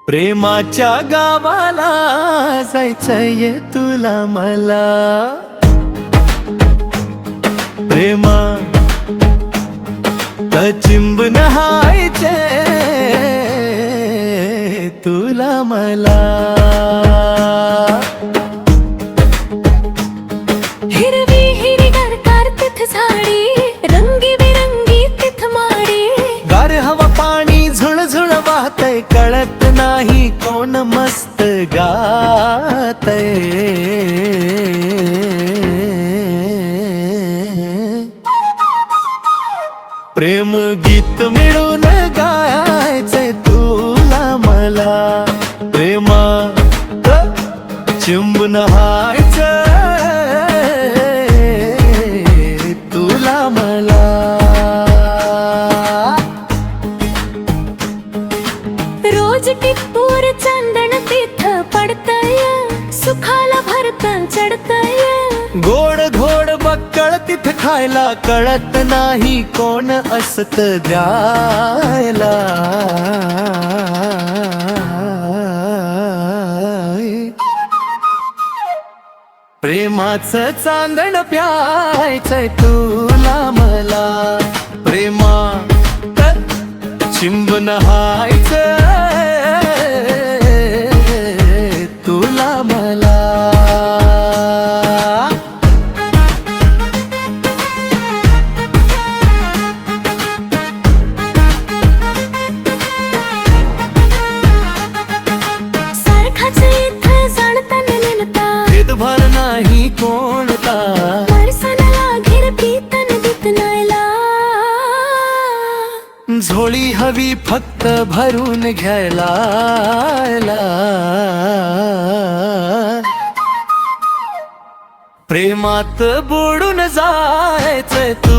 प्रेमाच्या गावाला जायचंय तुला मला, प्रेमा चिंब नहायचे तुला मला। हिरवी हिरवीगार कार तिथ झाडी, रंगी बिरंगी तिथ माडी, गार हवा पाणी झुळझुळ वाहतय, कळत नाही कोण मस्त गातय। प्रेम गीत मिळून गायचंय तुला मला, प्रेमा चिंब नहायचंय तुला मला। रोज टिपूर चंदन तिथ पडतय, सुखाला भरत चढतय, गोड घोड बक्कळ तिथ खायला, कळत नाही कोण असत द्यायला। प्रेमाचं चांदण प्यायचंय तुला मला, प्रेमा चिंब नहायचंय तुला मला। सारखाच इथ जाणताना नेनता, भेदभार नाही कोणता, माणसाला घेर पीतन दित नायला, झोळी हवी फक्त भरून घ्यायला। प्रेमात बुडून जायचंय तू